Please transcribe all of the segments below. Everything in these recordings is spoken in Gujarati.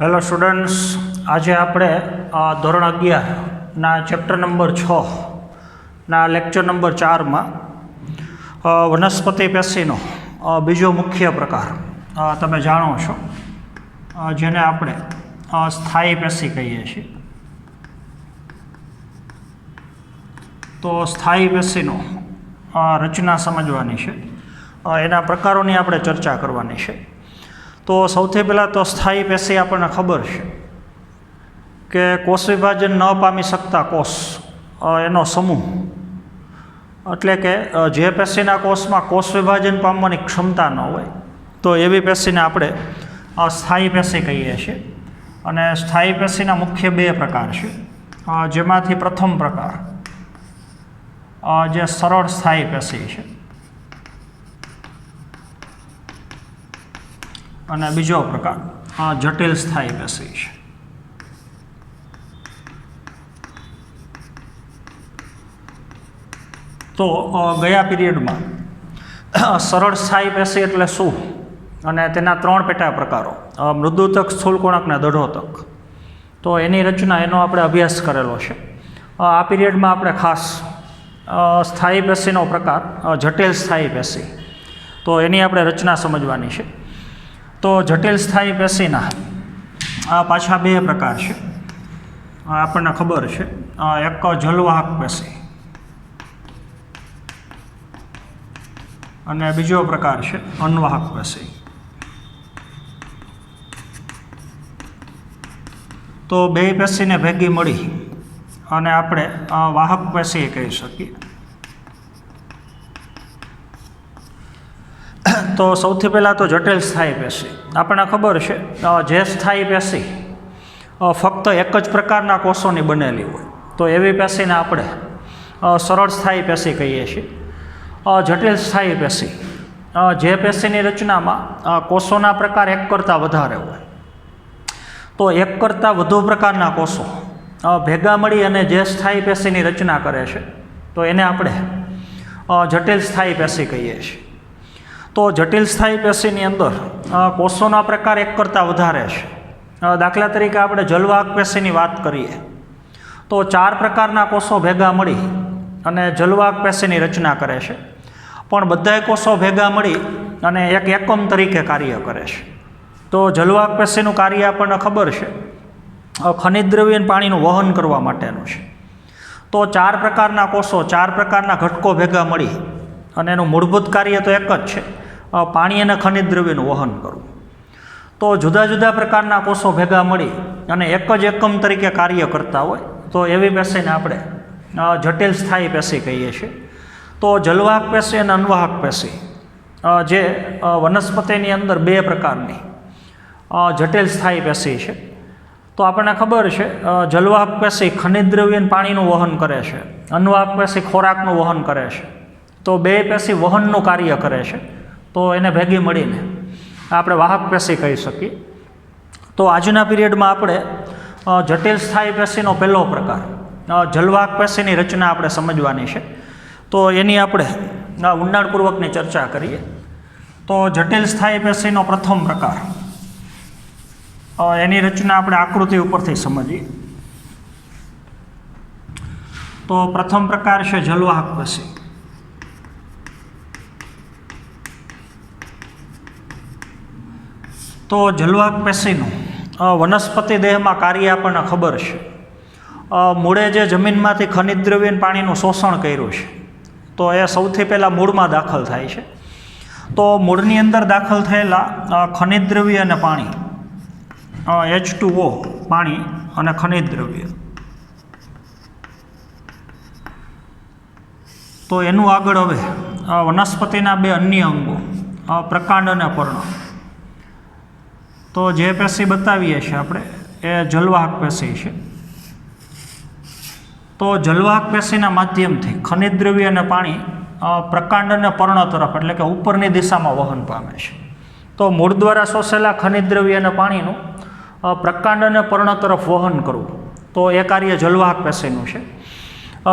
હેલો સ્ટુડન્ટ્સ, આજે આપણે ધોરણ 11 ના ચેપ્ટર નંબર 6 ના લેક્ચર નંબર 4માં વનસ્પતિ પેશીનો બીજો મુખ્ય પ્રકાર તમે જાણો છો, જેને આપણે સ્થાયી પેશી કહીએ છીએ. તો સ્થાયી પેશીનો રચના સમજવાની છે, એના પ્રકારોની આપણે ચર્ચા કરવાની છે. તો સૌથી પહેલાં તો સ્થાયી પેશી આપણને ખબર છે કે કોષ વિભાજન ન પામી શકતા કોષ એનો સમૂહ, એટલે કે જે પેશીના કોષમાં કોષ વિભાજન પામવાની ક્ષમતા ન હોય તો એવી પેશીને આપણે સ્થાયી પેશી કહીએ છીએ. અને સ્થાયી પેશીના મુખ્ય બે પ્રકાર છે, જેમાંથી પ્રથમ પ્રકાર જે સરળ સ્થાયી પેશી છે અને બીજો પ્રકાર જટિલ સ્થાયી પેશી છે. તો ગયા પીરિયડમાં સરળ સ્થાયી પેશી એટલે શું અને તેના ત્રણ પેટા પ્રકારો મૃદુતક, સ્થૂલકોણક અને દઢોતક, તો એની રચના એનો આપણે અભ્યાસ કરેલો છે. આ પીરિયડમાં આપણે ખાસ સ્થાયી પેશીનો પ્રકાર જટિલ સ્થાયી પેશી, તો એની આપણે રચના સમજવાની છે. તો જટિલ સ્થાયી પેશીના પાછા બે પ્રકાર છે, આપણને ખબર છે. એક જલવાહક પેશી અને બીજો પ્રકાર છે અન્વાહક પેશી. તો બે પેશીને ભેગી મળી અને આપણે વાહક પેશી કહી શકીએ. તો સૌથી પહેલાં તો જટિલ સ્થાયી પેશી. આપણને ખબર છે જે સ્થાયી પેશી ફક્ત એક જ પ્રકારના કોષોની બનેલી હોય તો એવી પેશીને આપણે સરળ સ્થાયી પેશી કહીએ છીએ. જટિલ સ્થાયી પેશી જે પેશીની રચનામાં કોષોના પ્રકાર એક કરતાં વધારે હોય, તો એક કરતાં વધુ પ્રકારના કોષો ભેગા મળી અને જે સ્થાયી પેશીની રચના કરે છે તો એને આપણે જટિલ સ્થાયી પેશી કહીએ છીએ. તો જટિલ સ્થાયી પેશીની અંદર કોષોના પ્રકાર એક કરતાં વધારે છે. દાખલા તરીકે આપણે જલવાહક પેશીની વાત કરીએ તો 4 પ્રકારના કોષો ભેગા મળી અને જલવાહક પેશીની રચના કરે છે, પણ બધાય કોષો ભેગા મળી અને એક એકમ તરીકે કાર્ય કરે છે. તો જલવાહક પેશીનું કાર્ય આપણને ખબર છે, ખનિજ દ્રવ્ય અને પાણીનું વહન કરવા માટેનું છે. તો 4 પ્રકારના કોષો, 4 પ્રકારના ઘટકો ભેગા મળી અને એનું મૂળભૂત કાર્ય તો એક જ છે, પાણી અને ખનિજ દ્રવ્યનું વહન કરવું. તો જુદા જુદા પ્રકારના કોષો ભેગા મળી અને એક જ એકમ તરીકે કાર્ય કરતા હોય તો એવી પેશીને આપણે જટિલ સ્થાયી પેશી કહીએ છીએ. તો જલવાહક પેશી અને અન્વાહક પેશી જે વનસ્પતિની અંદર બે પ્રકારની જટિલ સ્થાયી પેશી છે. તો આપણને ખબર છે જલવાહક પેશી ખનિજ દ્રવ્ય અને પાણીનું વહન કરે છે, અન્વાહક પેશી ખોરાકનું વહન કરે છે. તો બે પેશી વહનનું કાર્ય કરે છે, તો એને ભેગી મળીને આપણે વાહક પેશી કહી શકીએ. તો આજના પીરિયડમાં આપણે જટિલ સ્થાયી પેશીનો પહેલો પ્રકાર જલવાહક પેશીની રચના આપણે સમજવાની છે. તો એની આપણે ઊંડાણપૂર્વકની ચર્ચા કરીએ. તો જટિલ સ્થાયી પેશીનો પ્રથમ પ્રકાર, એની રચના આપણે આકૃતિ ઉપરથી સમજીએ. તો પ્રથમ પ્રકાર છે જલવાહક પેશી. તો જલવાહક પેશીનું વનસ્પતિ દેહમાં કાર્ય આપણને ખબર છે. મૂળે જે જમીનમાંથી ખનિજ દ્રવ્ય અને પાણીનું શોષણ કર્યું છે તો એ સૌથી પહેલાં મૂળમાં દાખલ થાય છે. તો મૂળની અંદર દાખલ થયેલા ખનિજ દ્રવ્ય અને પાણી, H2O પાણી અને ખનિજ દ્રવ્ય, તો એનું આગળ હવે વનસ્પતિના બે અન્ય અંગો પ્રકાંડ અને પર્ણ, તો જે પેશી બતાવીએ છીએ આપણે એ જલવાહક પેશી છે. તો જલવાહક પેશીના માધ્યમથી ખનિજ દ્રવ્ય અને પાણી પ્રકાંડ અને પર્ણ તરફ, એટલે કે ઉપરની દિશામાં વહન પામે છે. તો મૂળ દ્વારા શોષેલા ખનિજ દ્રવ્ય અને પાણીનું પ્રકાંડ અને પર્ણ તરફ વહન કરવું, તો એ કાર્ય જલવાહક પેશીનું છે.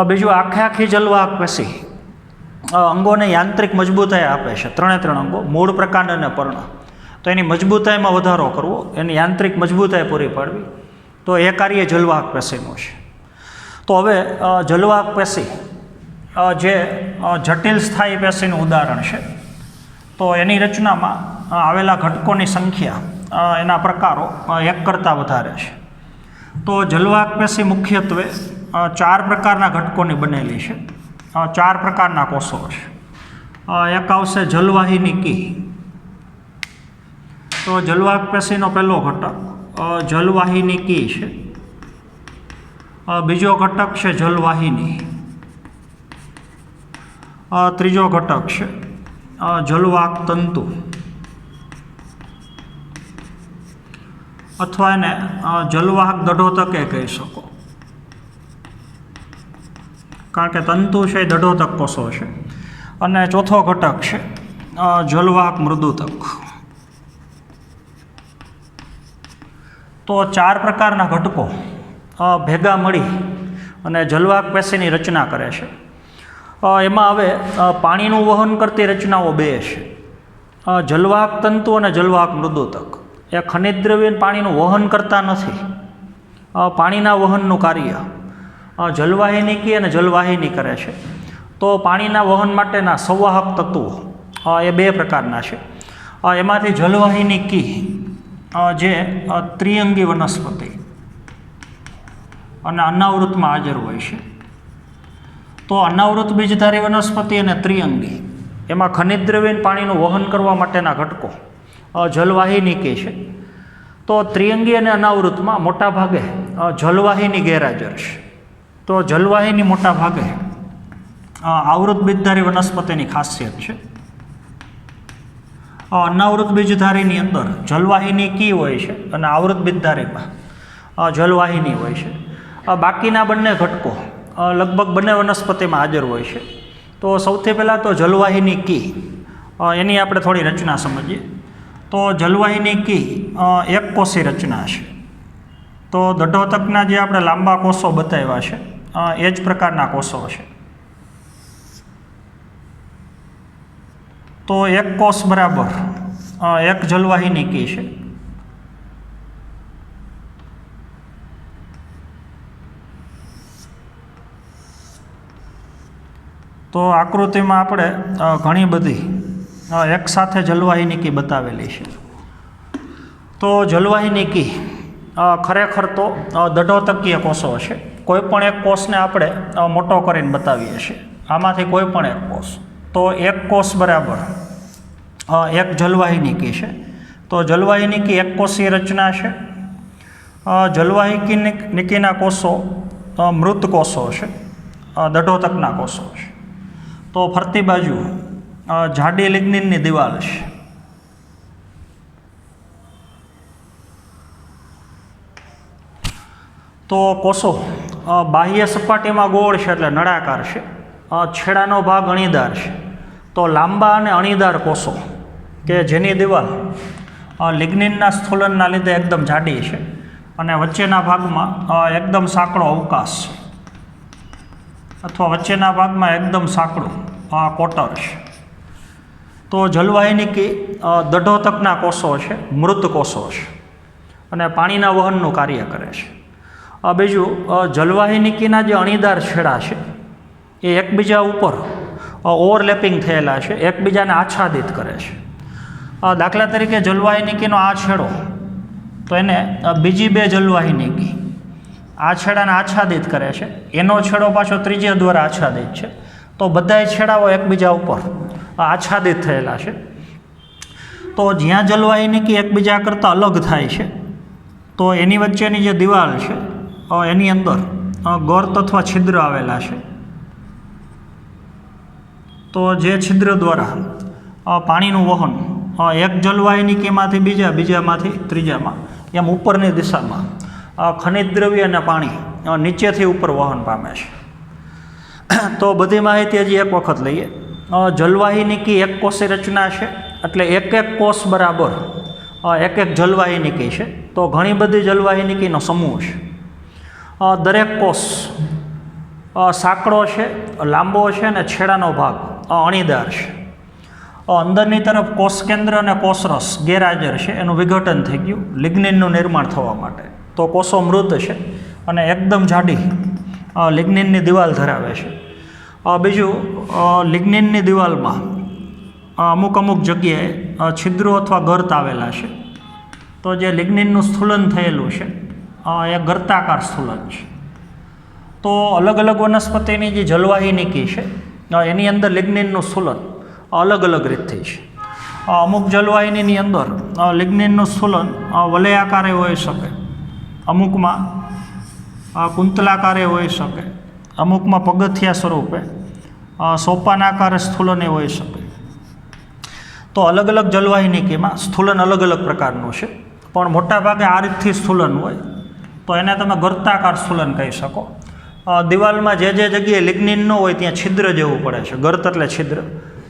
બીજું આખી જલવાહક પેશી અંગોને યાંત્રિક મજબૂતાઈ આપે છે, ત્રણે ત્રણ અંગો, મૂળ, પ્રકાંડ અને પર્ણ. તો એની મજબૂતાઈમાં વધારો કરવો, એની યાંત્રિક મજબૂતાઈ પૂરી પાડવી, તો એ કાર્ય જલવાહક પેશીનું છે. તો હવે જલવાહક પેશી જે જટિલ સ્થાયી પેશીનું ઉદાહરણ છે, તો એની રચનામાં આવેલા ઘટકોની સંખ્યા, એના પ્રકારો એક કરતાં વધારે છે. તો જલવાહક પેશી મુખ્યત્વે 4 પ્રકારના ઘટકોની બનેલી છે, 4 પ્રકારના કોષો છે. એક આવશે જલવાહિની કી. તો જલવાહક પેશીનો પહેલો ઘટક જલવાહિની કી છે. બીજો ઘટક છે જલવાહિની. ત્રીજો ઘટક છે જલવાહક તંતુ, અથવા એને જલવાહક દઢોતકે કહી શકો, કારણ કે તંતુ છે એ દઢોતક કોષો છે. અને ચોથો ઘટક છે જલવાહક મૃદુતક. તો 4 પ્રકારના ઘટકો ભેગા મળી અને જલવાહક પેશીની રચના કરે છે. એમાં હવે પાણીનું વહન કરતી રચનાઓ 2 છે, જલવાહક તંતુ અને જલવાહક મૃદુતક. એ ખનિજ દ્રવ્ય પાણીનું વહન કરતા નથી. પાણીના વહનનું કાર્ય જલવાહિની કી અને જલવાહિની કરે છે. તો પાણીના વહન માટેના સંવાહક તત્વો એ 2 પ્રકારના છે. એમાંથી જલવાહિની કી જે ત્રિઅંગી વનસ્પતિ અને અનાવૃતમાં હાજર હોય છે. તો અનાવૃત બીજધારી વનસ્પતિ અને ત્રિઅંગી, એમાં ખનિજ દ્રવ્ય પાણીનું વહન કરવા માટેના ઘટકો જલવાહિની કી છે. તો ત્રિઅંગી અને અનાવૃતમાં મોટા ભાગે જલવાહિની ગેરહાજર છે. તો જલવાહિની મોટા ભાગે આવૃત બીજધારી વનસ્પતિની ખાસિયત છે. અનાવૃત બીજધારીની અંદર જલવાહિની કી હોય છે અને આવૃત બીજધારીમાં જલવાહિની હોય છે. બાકીના બંને ઘટકો લગભગ બંને વનસ્પતિમાં હાજર હોય છે. તો સૌથી પહેલાં તો જલવાહિની કી, એની આપણે થોડી રચના સમજીએ. તો જલવાહિની કી એક કોષી રચના છે. તો દઢોતકના જે આપણે લાંબા કોષો બતાવ્યા છે એ જ પ્રકારના કોષો છે. તો એક કોષ બરાબર એક જલવાહિની કી છે. તો આકૃતિમાં આપણે ઘણી બધી એક સાથે જલવાહિની કી બતાવેલી છે. તો જલવાહિની કી ખરેખર તો દઢોતકીય કોષો છે. કોઈ પણ એક કોષને આપણે મોટો કરીને બતાવીએ છીએ, આમાંથી કોઈ પણ એક કોષ. તો એક કોષ બરાબર એક જલવાહિની કી છે. તો જલવાહિની કી એક કોષીય રચના છે. જલવાહિની કીના કોષો મૃત કોષો છે, દઢોતકના કોષો છે. તો ફરતી બાજુ જાડી લિગ્નિનની દિવાલ છે. તો કોષો બાહ્ય સપાટીમાં ગોળ છે એટલે નળાકાર છે. છેડાનો ભાગ અણીદાર છે. તો લાંબા અને અણીદાર કોષો કે જેની દિવાલ લિગ્નિનના સ્થૂલનના લીધે એકદમ જાડી છે અને વચ્ચેના ભાગમાં એકદમ સાંકડો અવકાશ છે, અથવા વચ્ચેના ભાગમાં એકદમ સાંકડું કોટર છે. તો જલવાહિની કી દઢોતકના કોષો છે, મૃત કોષો છે અને પાણીના વહનનું કાર્ય કરે છે. બીજું જલવાહિની કીના જે અણીદાર છેડા છે એ એકબીજા ઉપર ઓવરલેપિંગ થયેલા છે, એકબીજાને આચ્છાદિત કરે છે. દાખલા તરીકે જલવાહિની કીનો આ છેડો, તો એને બીજી 2 જલવાહિની કી આ છેડાને આચ્છાદિત કરે છે. એનો છેડો પાછો ત્રીજા દ્વારા આચ્છાદિત છે. તો બધાય છેડાઓ એકબીજા ઉપર આચ્છાદિત થયેલા છે. તો જ્યાં જલવાહિની કી એકબીજા કરતાં અલગ થાય છે, તો એની વચ્ચેની જે દિવાલ છે એની અંદર ગર્ત અથવા છિદ્ર આવેલા છે. તો જે છિદ્ર દ્વારા પાણીનું વહન એક જલવાહિની કીમાંથી બીજામાંથી ત્રીજામાં, એમ ઉપરની દિશામાં ખનિજ દ્રવ્ય અને પાણી નીચેથી ઉપર વહન પામે છે. તો બધી માહિતી હજી એક વખત લઈએ. જલવાહિની કી એક કોષી રચના છે, એટલે એક કોષ બરાબર એક જલવાહિની કી છે. તો ઘણી બધી જલવાહિની કીનો સમૂહ છે. દરેક કોષ સાંકડો છે, લાંબો છે અને છેડાનો ભાગ અણીદાર છે. અંદરની તરફ કોષ કેન્દ્ર અને કોષરસ ગેરહાજર છે, એનું વિઘટન થઈ ગયું લિગ્નિનનું નિર્માણ થવા માટે. તો કોષો મૃત છે અને એકદમ જાડી લિગ્નિનની દિવાલ ધરાવે છે. બીજું, લિગ્નિનની દિવાલમાં અમુક જગ્યાએ છિદ્રો અથવા ગર્ત આવેલા છે. તો જે લિગ્નિનનું સ્થૂલન થયેલું છે એ ગર્તાકાર સ્થૂલન છે. તો અલગ અલગ વનસ્પતિની જે જલવાહિનીકી છે એની અંદર લિગ્નિનનું સ્થૂલન અલગ અલગ રીતથી છે. અમુક જલવાહિનીની અંદર લિગ્નિનનું સ્થૂલન વલયાકારે હોઈ શકે, અમુકમાં કુંતલાકારે હોઈ શકે, અમુકમાં પગથિયા સ્વરૂપે સોપાનાકારે સ્થૂલને હોઈ શકે. તો અલગ અલગ જલવાહિનીકીમાં સ્થૂલન અલગ અલગ પ્રકારનું છે, પણ મોટાભાગે આ રીતથી સ્થૂલન હોય તો એને તમે ગર્તાકાર સ્થૂલન કહી શકો. દિવાલમાં જે જગ્યાએ લિગ્નિન ન હોય ત્યાં છિદ્ર જેવું પડે છે, ગર્ત એટલે છિદ્ર,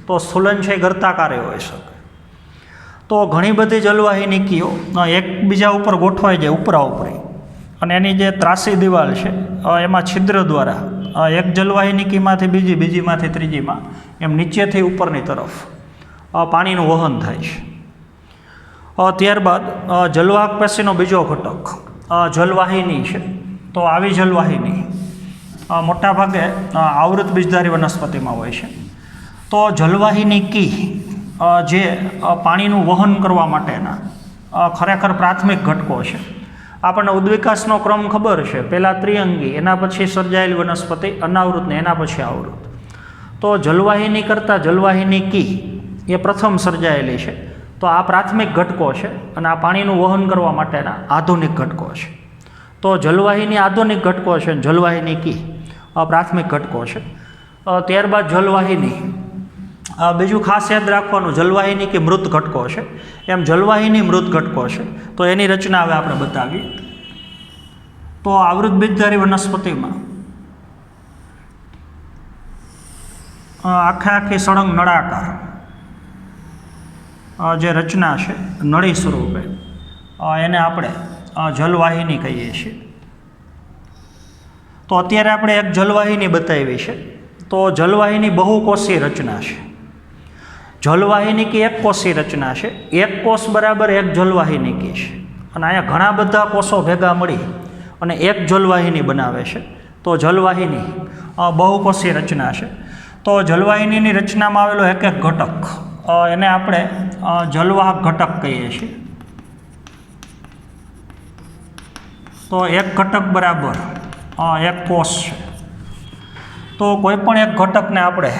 તો સ્થૂલન છે એ ગર્તાકારે હોઈ શકે. તો ઘણી બધી જલવાહિનીકીઓ એકબીજા ઉપર ગોઠવાઈ જાય ઉપરા ઉપરી, અને એની જે ત્રાસી દિવાલ છે એમાં છિદ્ર દ્વારા એક જલવાહિનીકીમાંથી બીજીમાંથી ત્રીજીમાં એમ નીચેથી ઉપરની તરફ પાણીનું વહન થાય છે. ત્યારબાદ જલવાહક પેશીનો બીજો ઘટક જલવાહિની છે. તો આવી જલવાહિની મોટાભાગે આવૃત બીજધારી વનસ્પતિમાં હોય છે. તો જલવાહિનીકી જે પાણીનું વહન કરવા માટેના ખરેખર પ્રાથમિક ઘટકો છે. આપણને ઉદ્વિકાસનો ક્રમ ખબર છે, પહેલાં ત્રિઅંગી, એના પછી સર્જાયેલી વનસ્પતિ અનાવૃત ને એના પછી આવૃત. તો જલવાહિની કરતાં જલવાહિનીકી એ પ્રથમ સર્જાયેલી છે. તો આ પ્રાથમિક ઘટકો છે અને આ પાણીનું વહન કરવા માટેના આધુનિક ઘટકો છે. તો જલવાહિની આધુનિક ઘટકો છે, જલવાહિનીકી પ્રાથમિક ઘટકો છે. ત્યારબાદ જલવાહિની, બીજું ખાસ યાદ રાખવાનું, જલવાહિની કે મૃત ઘટકો છે, એમ જલવાહિની મૃત ઘટકો છે. તો એની રચના હવે આપણે બતાવીએ. તો આવૃત બીજધારી વનસ્પતિમાં આખી સળંગ નળાકાર જે રચના છે નળી સ્વરૂપે, એને આપણે જલવાહિની કહીએ છીએ. તો અત્યારે આપણે એક જલવાહિની બતાવી છે. તો જલવાહિની બહુકોષી રચના છે. જલવાહિનીકી એક કોષી રચના છે, એક કોષ બરાબર એક જલવાહિનીકી છે. અને અહીંયા ઘણા બધા કોષો ભેગા મળી અને એક જલવાહિની બનાવે છે. તો જલવાહિની બહુકોષી રચના છે. તો જલવાહિનીની રચનામાં આવેલો એક એક ઘટક એને આપણે જલવાહક ઘટક કહીએ છીએ. તો એક ઘટક બરાબર એક કોષ છે. તો કોઈ પણ એક ઘટકને આપણે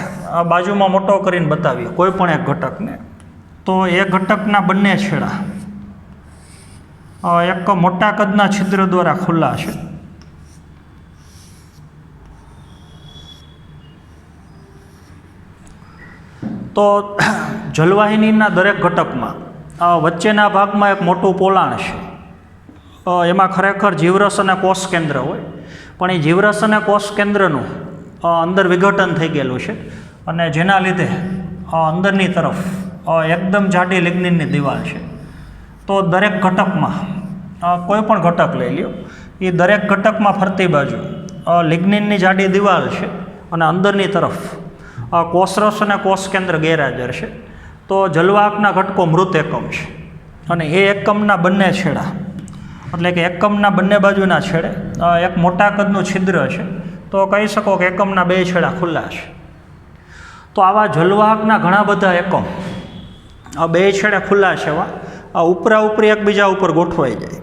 બાજુમાં મોટો કરીને બતાવીએ, કોઈ પણ એક ઘટકને. તો એ ઘટકના બંને છેડા એક મોટા કદના છિદ્ર દ્વારા ખુલ્લા છે. તો જલવાહિનીના દરેક ઘટકમાં વચ્ચેના ભાગમાં એક મોટું પોલાણ છે. એમાં ખરેખર જીવરસ અને કોષ કેન્દ્ર હોય, પણ એ જીવરસ અને કોષ કેન્દ્રનું અંદર વિઘટન થઈ ગયેલું છે, અને જેના લીધે અંદરની તરફ એકદમ જાડી લિગ્નિનની દિવાલ છે. તો દરેક ઘટકમાં કોઈ પણ ઘટક લઈ લ્યો, એ દરેક ઘટકમાં ફરતી બાજુ લિગ્નિનની જાડી દિવાલ છે, અને અંદરની તરફ કોષરસ અને કોષ કેન્દ્ર ગેરહાજર છે. તો જલવાહકના ઘટકો મૃત એકમ છે, અને એ એકમના બંને છેડા, એટલે કે એકમના બંને બાજુના છેડે એક મોટા કદનું છિદ્ર છે. તો કહી શકો કે એકમના બે છેડા ખુલ્લા છે. તો આવા જલવાહકના ઘણા બધા એકમ બે છેડે ખુલ્લા છે, એવા ઉપરા ઉપરી એકબીજા ઉપર ગોઠવાઈ જાય.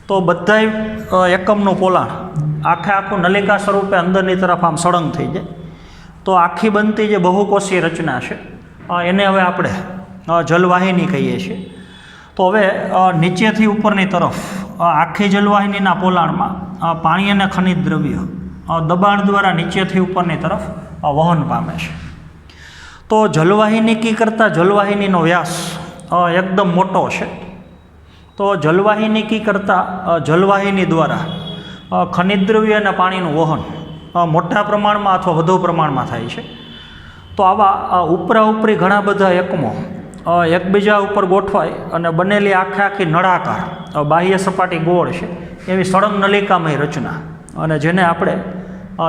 તો બધાય એકમનું પોલાણ આખું નલિકા સ્વરૂપે અંદરની તરફ આમ સળંગ થઈ જાય. તો આખી બનતી જે બહુકોષીય રચના છે એને હવે આપણે જલવાહિની કહીએ છીએ. તો હવે નીચેથી ઉપરની તરફ આખી જલવાહિનીના પોલાણમાં પાણી અને ખનિજ દ્રવ્ય દબાણ દ્વારા નીચેથી ઉપરની તરફ વહન પામે છે. તો જલવાહિનીકી કરતાં જલવાહિનીનો વ્યાસ એકદમ મોટો છે. તો જલવાહિનીકી કરતાં જલવાહિની દ્વારા ખનિજ દ્રવ્ય અને પાણીનું વહન મોટા પ્રમાણમાં અથવા વધુ પ્રમાણમાં થાય છે. તો આવા ઉપરા ઉપરી ઘણા બધા એકમો એકબીજા ઉપર ગોઠવાય અને બનેલી આખી નળાકાર બાહ્ય સપાટી ગોળ છે એવી સળંગ નલિકામય રચના, અને જેને આપણે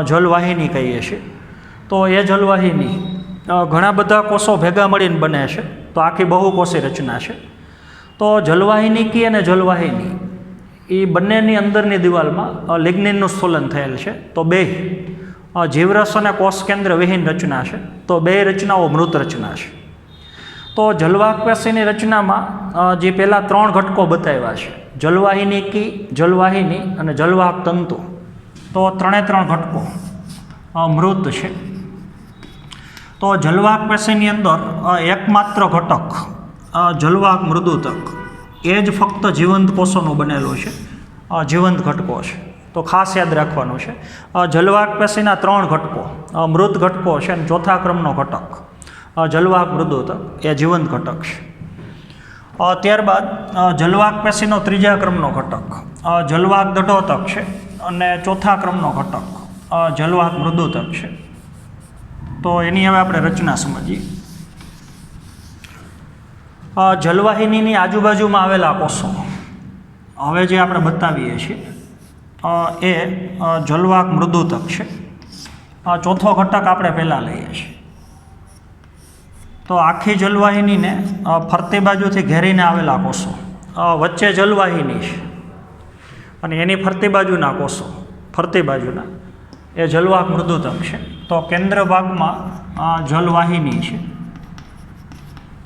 જલવાહિની કહીએ છીએ. તો એ જલવાહિની ઘણા બધા કોષો ભેગા મળીને બને છે, તો આખી બહુકોષી રચના છે. તો જલવાહિનીકી અને જલવાહિની એ બંનેની અંદરની દિવાલમાં લિગ્નિનનું સ્થૂલન થયેલ છે. તો બે જીવરસ અને કોષ કેન્દ્ર વિહીન રચના છે. તો બે રચનાઓ મૃત રચના છે. તો જલવાહક પેશીની રચનામાં જે પહેલાં 3 ઘટકો બતાવ્યા છે, જલવાહિનીકી, જલવાહિની અને જલવાહક તંતુ, તો 3 ઘટકો મૃત છે. તો જલવાહક પેશીની અંદર એકમાત્ર ઘટક જલવાહક મૃદુતક એ જ ફક્ત જીવંત કોષોનું બનેલું છે, જીવંત ઘટકો છે. તો ખાસ યાદ રાખવાનું છે, જલવાહક પેશીના 3 ઘટકો મૃત ઘટકો છે અને ચોથા ક્રમનો ઘટક જલવાહક મૃદુતક એ જીવંત ઘટક છે. ત્યારબાદ જલવાહક પેશીનો 3જા ક્રમનો ઘટક જલવાહક દઢોતક છે અને ચોથા ક્રમનો ઘટક જલવાહક મૃદુતક છે. તો એની હવે આપણે રચના સમજીએ. જલવાહિનીની આજુબાજુમાં આવેલા કોષો હવે જે આપણે બતાવીએ છીએ એ જલવાહક મૃદુતક છે. ચોથો ઘટક આપણે પહેલાં લઈએ છીએ. તો આખી જલવાહિનીને ફરતી બાજુથી ઘેરીને આવેલા કોષો, વચ્ચે જલવાહિની છે અને એની ફરતી બાજુના કોષો, ફરતી બાજુના એ જલવાહક મૃદુતક છે. તો કેન્દ્ર ભાગમાં જલવાહિની છે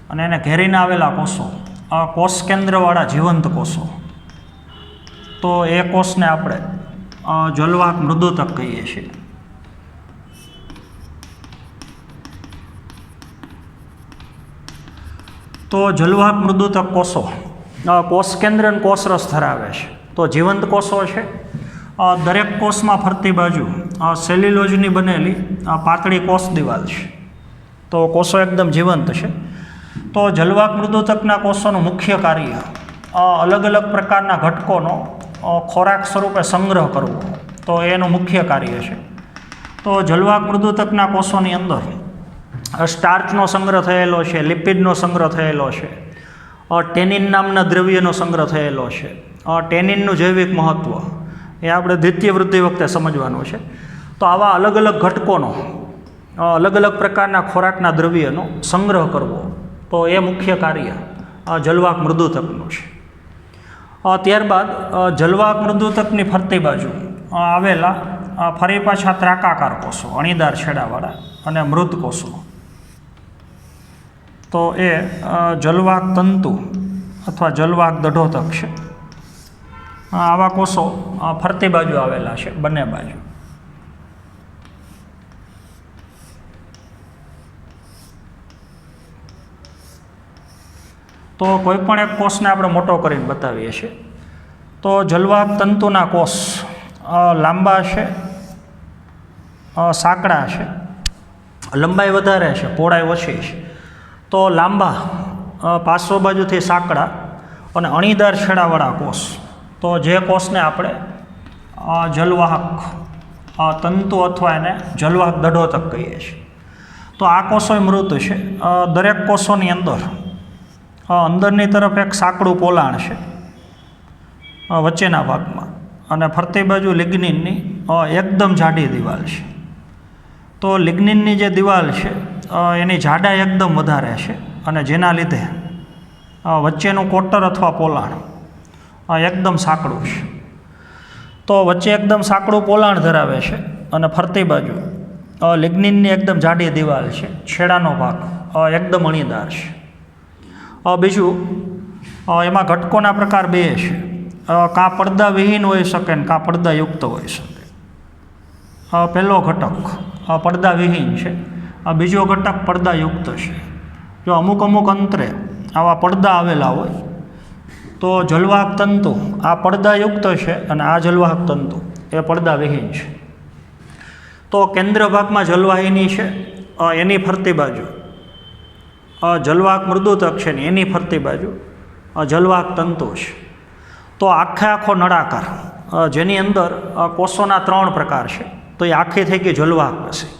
અને એને ઘેરીને આવેલા કોષો કોષ કેન્દ્રવાળા જીવંત કોષો. તો એ કોષને આપણે જલવાહક મૃદુતક કહીએ છીએ. તો જલવાહક મૃદુતક કોષો કોષ કેન્દ્ર અને કોષરસ ધરાવે છે. તો જીવંત કોષો છે. દરેક કોષમાં ફરતી બાજુ સેલ્યુલોઝની બનેલી પાતળી કોષ દિવાલ છે. તો કોષો એકદમ જીવંત છે. તો જલવાહક મૃદુતકના કોષોનું મુખ્ય કાર્ય અલગ અલગ પ્રકારના ઘટકોનો ખોરાક સ્વરૂપે સંગ્રહ કરવો, તો એનું મુખ્ય કાર્ય છે. તો જલવાહક મૃદુતકના કોષોની અંદર સ્ટાર્ચનો સંગ્રહ થયેલો છે, લિપિડનો સંગ્રહ થયેલો છે, ટેનિન નામના દ્રવ્યનો સંગ્રહ થયેલો છે. ટેનિનનું જૈવિક મહત્ત્વ એ આપણે દ્વિતીય વૃદ્ધિ વખતે સમજવાનું છે. તો આવા અલગ અલગ ઘટકોનો અલગ અલગ પ્રકારના ખોરાકના દ્રવ્યનો સંગ્રહ કરવો, તો એ મુખ્ય કાર્ય જલવાહક મૃદુતકનું છે. ત્યારબાદ જલવાહક મૃદુતકની ફરતી બાજુ આવેલા ફરી પાછા ત્રાકાકાર કોષો, અણીદાર છેડાવાળા અને મૃત કોષો, તો એ જલવાહક તંતુ અથવા જલવાહક દઢોતક છે. આવા કોષો ફરતી બાજુ આવેલા છે, બંને બાજુ. તો કોઈ પણ એક કોષને આપણે મોટો કરીને બતાવીએ છીએ. તો જલવાહક તંતુના કોષ લાંબા છે, સાંકડા છે, લંબાઈ વધારે છે, પહોળાઈ ઓછી છે. તો લાંબા પાર્શ્વ બાજુથી સાંકડા અને અણીદાર છેડાવાળા કોષ, તો જે કોષને આપણે જલવાહક તંતુ અથવા એને જલવાહક દઢોતક કહીએ છીએ. તો આ કોષો મૃત છે. દરેક કોષોની અંદરની તરફ એક સાંકડું પોલાણ છે વચ્ચેના ભાગમાં, અને ફરતી બાજુ લિગ્નિનની એકદમ જાડી દિવાલ છે. તો લિગ્નિનની જે દિવાલ છે એની જાડાઈ એકદમ વધારે છે અને જેના લીધે વચ્ચેનું કોટર અથવા પોલાણ એકદમ સાંકડું છે. તો વચ્ચે એકદમ સાંકડું પોલાણ ધરાવે છે અને ફરતી બાજુ લિગ્નિનની એકદમ જાડી દિવાલ છે. છેડાનો ભાગ એકદમ અણીદાર છે. બીજું એમાં ઘટકોના પ્રકાર 2 છે. કાં પડદા વિહીન હોઈ શકે ને કાં પડદાયુક્ત હોઈ શકે. પહેલો ઘટક પડદા વિહીન છે, બીજો ઘટક પડદાયુક્ત છે. જો અમુક અંતરે આવા પડદા આવેલા હોય તો જલવાહક તંતુ આ પડદાયુક્ત છે અને આ જલવાહક તંતુ એ પડદા વિહીન છે. તો કેન્દ્ર ભાગમાં જલવાહિની છે, એની ફરતી બાજુ જલવાહક મૃદુતક છે ને એની ફરતી બાજુ જલવાહક તંતુ છે. તો આખો નળાકાર જેની અંદર કોષોના 3 પ્રકાર છે, તો એ આખી થઈ ગઈ જલવાહક પેશી.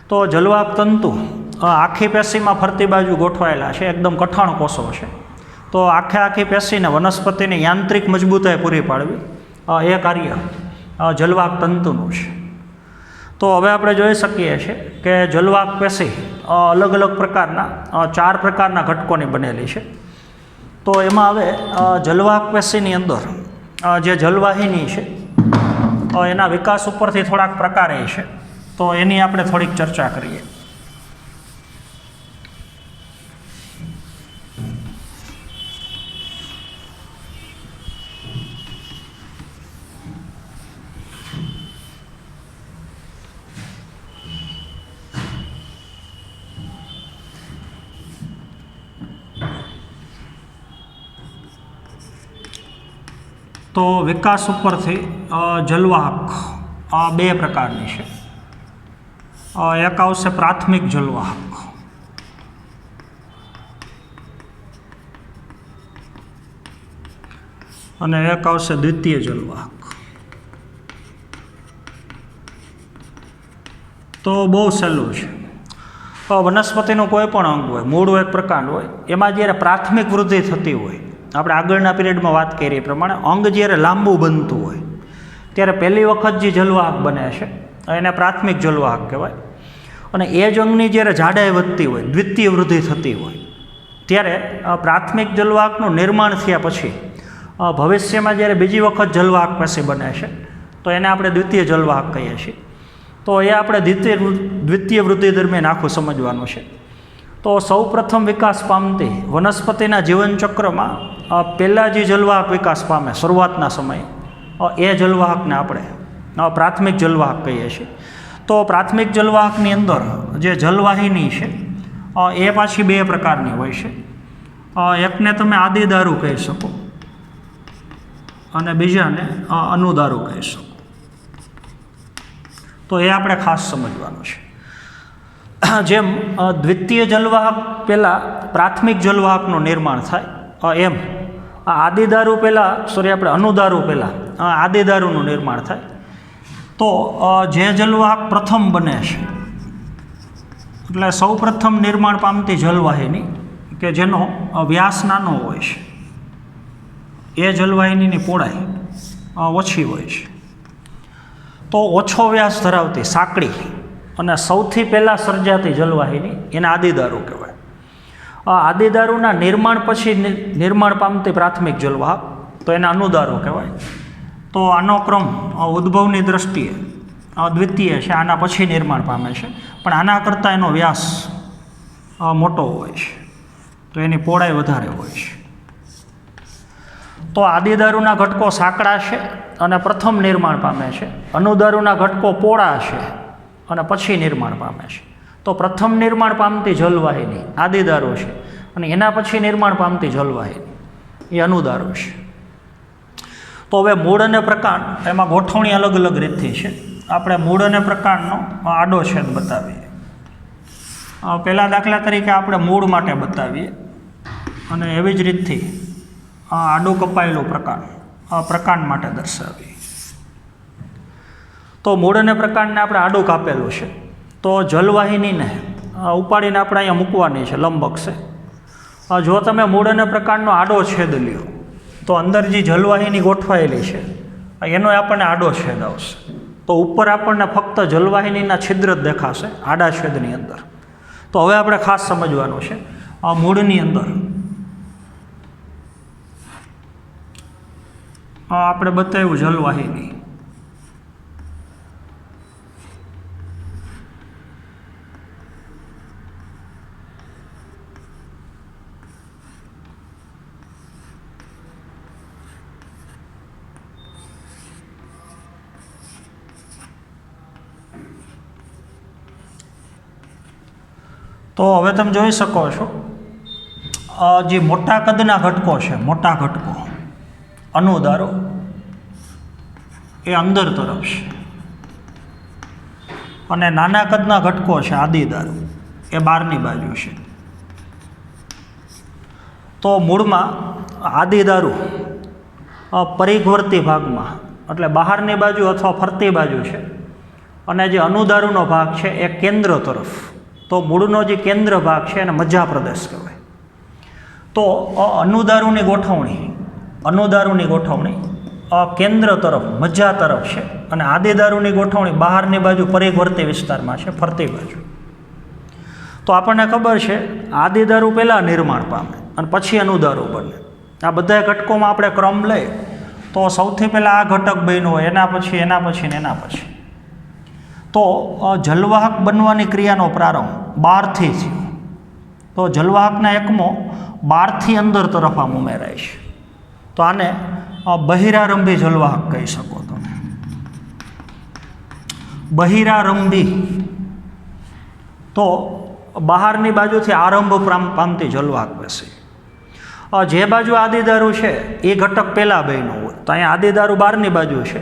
તો જલવાહક તંતુ આખી પેશીમાં ફરતી બાજુ ગોઠવાયેલા છે, એકદમ કઠણ કોષો છે. તો આખી પેશીને વનસ્પતિને યાંત્રિક મજબૂતાઈ પૂરી પાડવી એ કાર્ય જલવાહક તંતુનું છે. તો હવે આપણે જોઈ શકીએ છીએ કે જલવાહક પેશી અલગ અલગ પ્રકારના 4 પ્રકારના ઘટકોની બનેલી છે. તો એમાં હવે જલવાહક પેશીની અંદર જે જલવાહિની છે એના વિકાસ ઉપરથી થોડાક પ્રકાર એ છે, તો એની આપણે થોડીક ચર્ચા કરીએ. તો વિકાસ ઉપરથી જલવાહક 2 પ્રકારની છે. એક આવશે પ્રાથમિક જલવાહક અને એક આવશે દ્વિતીય જલવાહક. તો બહુ સહેલું છે. વનસ્પતિનું કોઈ પણ અંગ હોય, મૂળ એક પ્રકાંડ હોય, એમાં જ્યારે પ્રાથમિક વૃદ્ધિ થતી હોય, આપણે આગળના પીરિયડમાં વાત કરી એ પ્રમાણે અંગ જ્યારે લાંબુ બનતું હોય ત્યારે પહેલી વખત જે જલવાહક બને છે એને પ્રાથમિક જલવાહક કહેવાય. અને એ જ અંગની જ્યારે જાડાઈ વધતી હોય, દ્વિતીય વૃદ્ધિ થતી હોય, ત્યારે પ્રાથમિક જલવાહકનું નિર્માણ થયા પછી ભવિષ્યમાં જ્યારે બીજી વખત જલવાહક પેશી બને છે તો એને આપણે દ્વિતીય જલવાહક કહીએ છીએ. તો એ આપણે દ્વિતીય વૃદ્ધિ દરમિયાન આખું સમજવાનું છે. તો સૌ પ્રથમ વિકાસ પામતી વનસ્પતિના જીવનચક્રમાં પહેલાં જે જલવાહક વિકાસ પામે શરૂઆતના સમયે, એ જલવાહકને આપણે પ્રાથમિક જલવાહક કહીએ છીએ. તો પ્રાથમિક જલવાહકની અંદર જે જલવાહિની છે એ પાછી 2 પ્રકારની હોય છે. એકને તમે આદિદારુ કહી શકો અને બીજાને અનુદારુ કહી શકો. તો એ આપણે ખાસ સમજવાનું છે. જેમ દ્વિતીય જલવાહક પહેલાં પ્રાથમિક જલવાહકનું નિર્માણ થાય, એમ આદિદારુ પહેલાં આપણે અનુદારુ પહેલાં આદિદારુનું નિર્માણ થાય. તો જે જલવાહક પ્રથમ બને છે, એટલે સૌ પ્રથમ નિર્માણ પામતી જલવાહિની કે જેનો વ્યાસ નાનો હોય છે, એ જલવાહિનીની પહોળાઈ ઓછી હોય છે. તો ઓછો વ્યાસ ધરાવતી સાંકડી અને સૌથી પહેલાં સર્જાતી જલવાહિની એને આદિદારુ કહેવાય. આદિદારુના નિર્માણ પછી નિર્માણ પામતી પ્રાથમિક જલવાહક તો એને અનુદારુ કહેવાય. તો આનો ક્રમ ઉદ્ભવની દ્રષ્ટિએ દ્વિતીય છે, આના પછી નિર્માણ પામે છે, પણ આના કરતાં એનો વ્યાસ મોટો હોય છે, તો એની પહોળાઈ વધારે હોય છે. તો આદિદારુના ઘટકો સાંકડા છે અને પ્રથમ નિર્માણ પામે છે. અનુદારુના ઘટકો પહોળા છે અને પછી નિર્માણ પામે છે. તો પ્રથમ નિર્માણ પામતી જલવાહિની આદિદારુ છે અને એના પછી નિર્માણ પામતી જલવાહિની એ અનુદારુ છે. તો હવે મૂળ અને પ્રકાંડ એમાં ગોઠવણી અલગ અલગ રીતથી છે. આપણે મૂળ અને પ્રકાંડનો આડો છેદ બતાવીએ. પહેલાં દાખલા તરીકે આપણે મૂળ માટે બતાવીએ અને એવી જ રીતથી આડું કપાયેલું પ્રકાંડ માટે દર્શાવીએ. તો મૂળ અને પ્રકાંડને આપણે આડું કાપેલું છે, તો જલવાહિનીને ઉપાડીને આપણે અહીંયા મૂકવાની છે લંબ અક્ષે. જો તમે મૂળ અને પ્રકાંડનો આડો છેદ લ્યો તો અંદર જે જલવાહિની ગોઠવાયેલી છે એનો આપણને આડો છેદ આવશે. તો ઉપર આપણને ફક્ત જલવાહિનીના છિદ્ર જ દેખાશે આડા છેદની અંદર. તો હવે આપણે ખાસ સમજવાનું છે આ મૂળની અંદર આપણે બતાવ્યું જલવાહિની. તો હવે તમે જોઈ શકો છો જે મોટા કદના ઘટકો છે, મોટા ઘટકો અનુદારો એ અંદર તરફ છે અને નાના કદના ઘટકો છે આદિદારો એ બહારની બાજુ છે. તો મૂળમાં આદિદારુ પરિઘવર્તી ભાગમાં એટલે બહારની બાજુ અથવા ફરતી બાજુ છે અને જે અનુદારુનો ભાગ છે એ કેન્દ્ર તરફ. તો મૂળનો જે કેન્દ્ર ભાગ છે એને મજ્જા પ્રદેશ કહેવાય. તો અનુદારુની ગોઠવણી કેન્દ્ર તરફ મજ્જા તરફ છે અને આદિદારુની ગોઠવણી બહારની બાજુ પરિઘવર્તી વિસ્તારમાં છે, ફરતી બાજુ. તો આપણને ખબર છે આદિદારું પહેલાં નિર્માણ પામે અને પછી અનુદારું બને. આ બધા ઘટકોમાં આપણે ક્રમ લઈએ તો સૌથી પહેલાં આ ઘટક બન્યો હોય, એના પછી એના પછી ને એના પછી. તો જલવાહક બનવાની ક્રિયાનો પ્રારંભ બહારથી થયો. તો જલવાહકના એકમો બહારથી અંદર તરફ આમ ઉમેરાય છે. તો આને બહિરારંભી જલવાહક કહી શકો તમે. બહિરારંભી તો બહારની બાજુથી આરંભ પામતી જલવાહક પેશી. જે બાજુ આદિદારું છે એ ઘટક પહેલાં બન્યો હોય, તો અહીંયા આદિદારું બહારની બાજુ છે,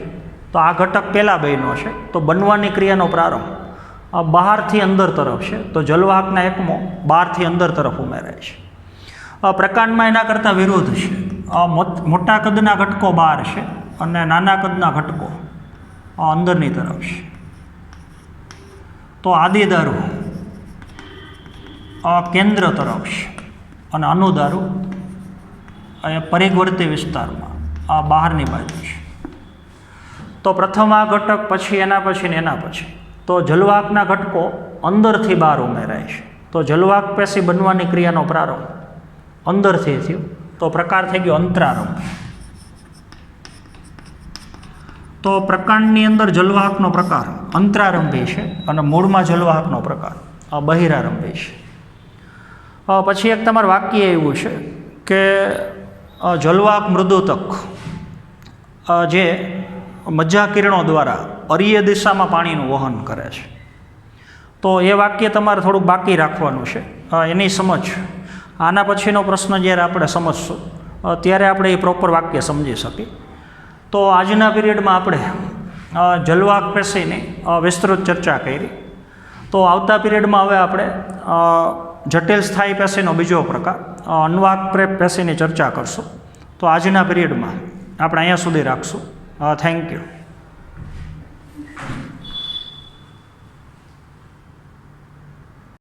તો આ ઘટક પહેલાં બન્યો છે, તો બનવાની ક્રિયાનો પ્રારંભ બહારથી અંદર તરફ છે. તો જલવાહકના એકમો બહારથી અંદર તરફ ઉમેરાય છે. પ્રકાંડમાં એના કરતાં વિરુદ્ધ છે. મોટા કદના ઘટકો બહાર છે અને નાના કદના ઘટકો અંદરની તરફ છે. તો આદિદારું કેન્દ્ર તરફ છે અને અનુદારું પરિવર્તી વિસ્તારમાં બહારની બાજુ છે. તો પ્રથમ આ ઘટક, પછી એના પછી ને એના પછી. તો જલવાહકના ઘટકો અંદરથી બહાર ઉમેરાય છે. તો જલવાહક પેશી બનવાની ક્રિયાનો પ્રારંભ અંદરથી થયો, તો પ્રકાર થઈ ગયો અંતરારંભ. તો પ્રકાંડની અંદર જલવાહકનો પ્રકાર અંતરારંભી છે અને મૂળમાં જલવાહકનો પ્રકાર બહિરારંભી છે. પછી એક તમારું વાક્ય એવું છે કે જલવાહક મૃદુતક જે મજ્જા કિરણો દ્વારા અરીય દિશામાં પાણીનું વહન કરે છે. તો એ વાક્ય તમારે થોડુંક બાકી રાખવાનું છે. એની સમજ આના પછીનો પ્રશ્ન જ્યારે આપણે સમજશું ત્યારે આપણે એ પ્રોપર વાક્ય સમજી શકીએ. તો આજના પીરિયડમાં આપણે જલવાહક પેશીની વિસ્તૃત ચર્ચા કરી. તો આવતા પીરિયડમાં હવે આપણે જટિલ સ્થાયી પેશીનો બીજો પ્રકાર અન્વાહક પેશીની ચર્ચા કરશું. તો આજના પીરિયડમાં આપણે અહીંયા સુધી રાખશું. Thank you.